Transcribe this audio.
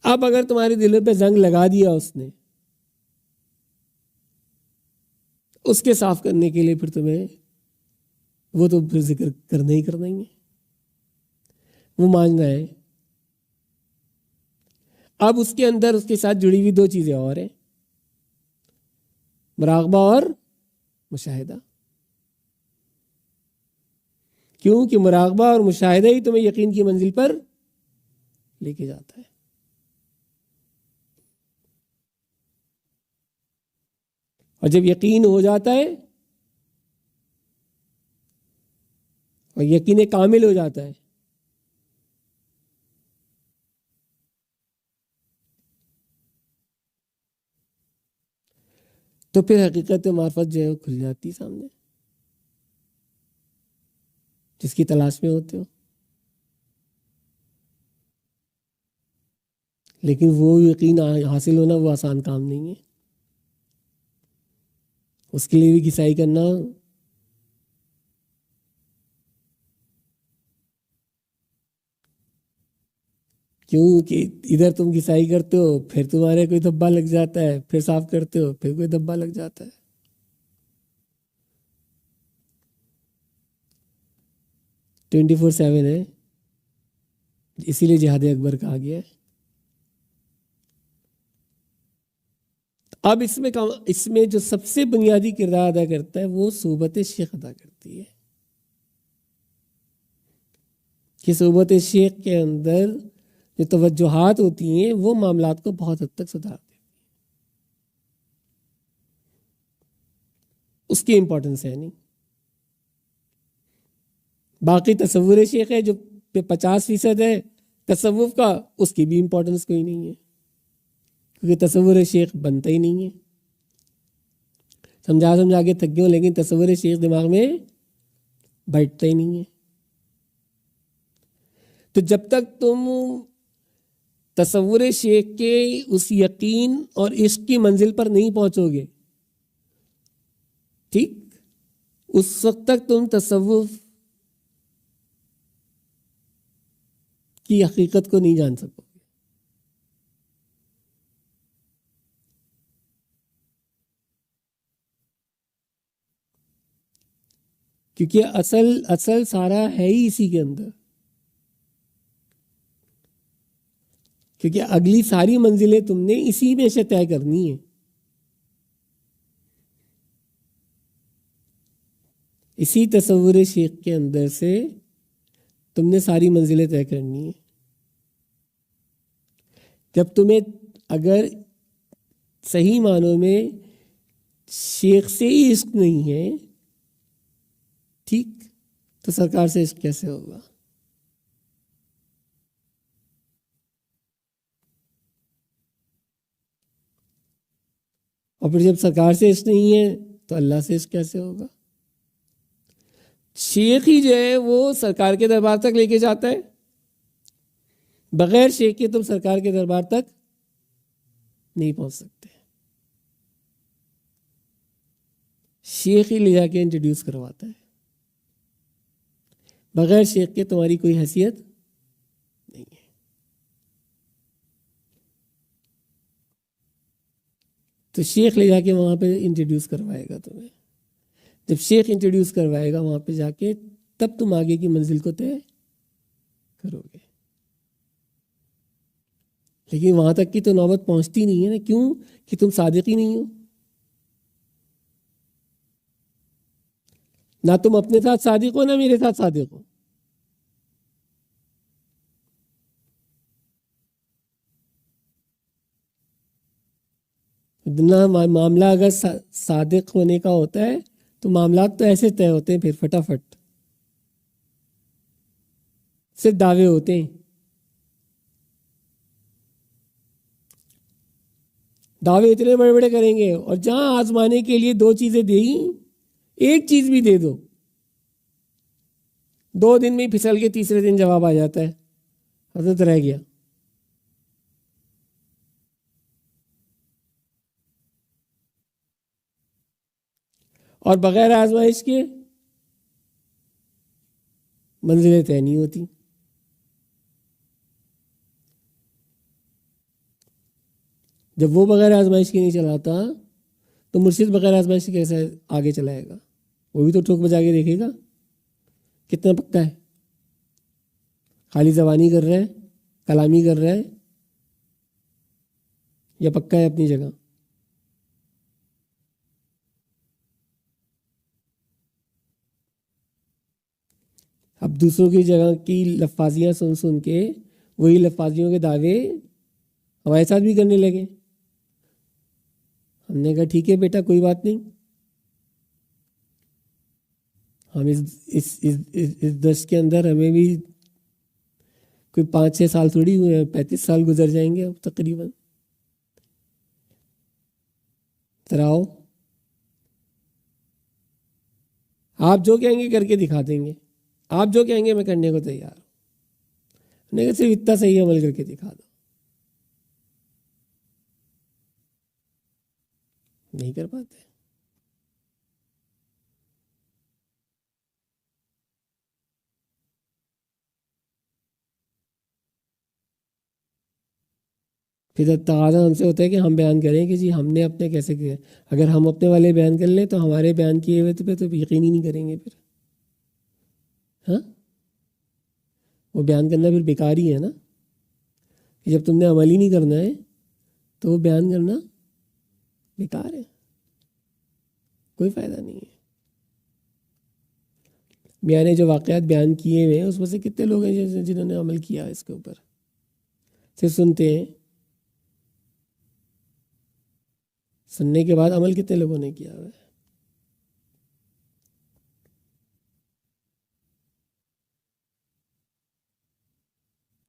اب اگر تمہارے دلوں پہ زنگ لگا دیا اس نے، اس کے صاف کرنے کے لیے پھر تمہیں وہ تو پھر ذکر کرنا ہی ہے، وہ ماننا ہے۔ اب اس کے اندر اس کے ساتھ جڑی ہوئی دو چیزیں اور ہیں، مراقبہ اور مشاہدہ۔ کیونکہ مراقبہ اور مشاہدہ ہی تمہیں یقین کی منزل پر لے کے جاتا ہے۔ اور جب یقین ہو جاتا ہے اور یقین کامل ہو جاتا ہے تو پھر حقیقت معرفت جو ہے وہ کھل جاتی ہے سامنے، جس کی تلاش میں ہوتے ہو۔ لیکن وہ یقین حاصل ہونا وہ آسان کام نہیں ہے، اس کے لیے بھی گھسائی کرنا، کیونکہ ادھر تم گھسائی کرتے ہو، پھر تمہارے کوئی دھبا لگ جاتا ہے، پھر صاف کرتے ہو، پھر کوئی دھبا لگ جاتا ہے۔ 24/7 ہے، اسی لیے جہاد اکبر کہا گیا ہے۔ اب اس میں جو سب سے بنیادی کردار ادا کرتا ہے وہ صحبت شیخ ادا کرتی ہے، کہ صحبت شیخ کے اندر جو توجہات ہوتی ہیں وہ معاملات کو بہت حد تک سدھار دیتی ہیں۔ اس کی امپورٹنس ہے نہیں، باقی تصور شیخ ہے جو 50% ہے تصوف کا، اس کی بھی امپورٹنس کوئی نہیں ہے، کیونکہ تصور شیخ بنتا ہی نہیں ہے۔ سمجھا کے تھک گئے، لیکن تصور شیخ دماغ میں بیٹھتا ہی نہیں ہے۔ تو جب تک تم تصور شیخ کے اس یقین اور عشق کی منزل پر نہیں پہنچو گے، ٹھیک، اس وقت تک تم تصوف کی حقیقت کو نہیں جان سکو گے۔ کیونکہ اصل سارا ہے ہی اسی کے اندر، کیونکہ اگلی ساری منزلیں تم نے اسی میں سے طے کرنی ہیں، اسی تصور شیخ کے اندر سے تم نے ساری منزلیں طے کرنی ہیں۔ جب تمہیں اگر صحیح معنوں میں شیخ سے ہی عشق نہیں ہے، ٹھیک، تو سرکار سے عشق کیسے ہوگا؟ اور پھر جب سرکار سے عشق نہیں ہے تو اللہ سے عشق کیسے ہوگا؟ شیخ ہی جو ہے وہ سرکار کے دربار تک لے کے جاتا ہے، بغیر شیخ کے تم سرکار کے دربار تک نہیں پہنچ سکتے۔ شیخ ہی لے جا کے انٹروڈیوس کرواتا ہے، بغیر شیخ کے تمہاری کوئی حیثیت نہیں ہے۔ تو شیخ لے جا کے وہاں پہ انٹروڈیوس کروائے گا تمہیں، جب شیخ انٹروڈیوس کروائے گا وہاں پہ جا کے، تب تم آگے کی منزل کو طے کرو گے۔ لیکن وہاں تک کی تو نوبت پہنچتی نہیں ہے نا، کیوں کہ تم صادق ہی نہیں ہو، نہ تم اپنے ساتھ صادق ہو نہ میرے ساتھ صادق ہو۔ نہ معاملہ اگر صادق ہونے کا ہوتا ہے تو معاملات تو ایسے طے ہوتے ہیں، پھر فٹافٹ صرف دعوے ہوتے ہیں، دعوے اتنے بڑے بڑے کریں گے، اور جہاں آزمانے کے لیے 2 چیزیں دیں، ایک چیز بھی دے دو، 2 دن میں پھسل کے تیسرے دن جواب آ جاتا ہے، حضرت رہ گیا۔ اور بغیر آزمائش کے منزلیں طے نہیں ہوتی۔ جب وہ بغیر آزمائش کے نہیں چلاتا تو مرشد بغیر آزمائش کے کیسے آگے چلائے گا؟ وہ بھی تو ٹھوک بجا کے دیکھے گا کتنا پکا ہے. خالی زبانی کر رہا ہے، کلامی کر رہا ہے، یا پکا ہے اپنی جگہ؟ اب دوسروں کی جگہ کی لفاظیاں سن سن کے وہی لفاظیوں کے دعوے ہمارے ساتھ بھی کرنے لگے. ہم نے کہا ٹھیک ہے بیٹا، کوئی بات نہیں، ہم اس دس کے اندر ہمیں بھی کوئی 5-6 سال تھوڑی ہوئے ہیں، 35 سال گزر جائیں گے اب تقریباً. تراؤ آپ جو کہیں گے کر کے دکھا دیں گے، آپ جو کہیں گے میں کرنے کو تیار ہوں. نہیں کہ صرف اتنا صحیح عمل کر کے دکھا دو. نہیں کر پاتے. پھر تقاضا ہم سے ہوتا ہے کہ ہم بیان کریں کہ جی ہم نے اپنے کیسے کیا. اگر ہم اپنے والے بیان کر لیں تو ہمارے بیان کیے ہوئے پہ تو یقین ہی نہیں کریں گے پھر. ہاں، وہ بیان کرنا پھر بیکار ہی ہے نا. کہ جب تم نے عمل ہی نہیں کرنا ہے تو وہ بیان کرنا بیکار ہے، کوئی فائدہ نہیں ہے. میں نے جو واقعات بیان کیے ہوئے ہیں اس میں سے کتنے لوگ ہیں جنہوں نے عمل کیا اس کے اوپر؟ صرف سنتے ہیں، سننے کے بعد عمل کتنے لوگوں نے کیا ہوا ہے؟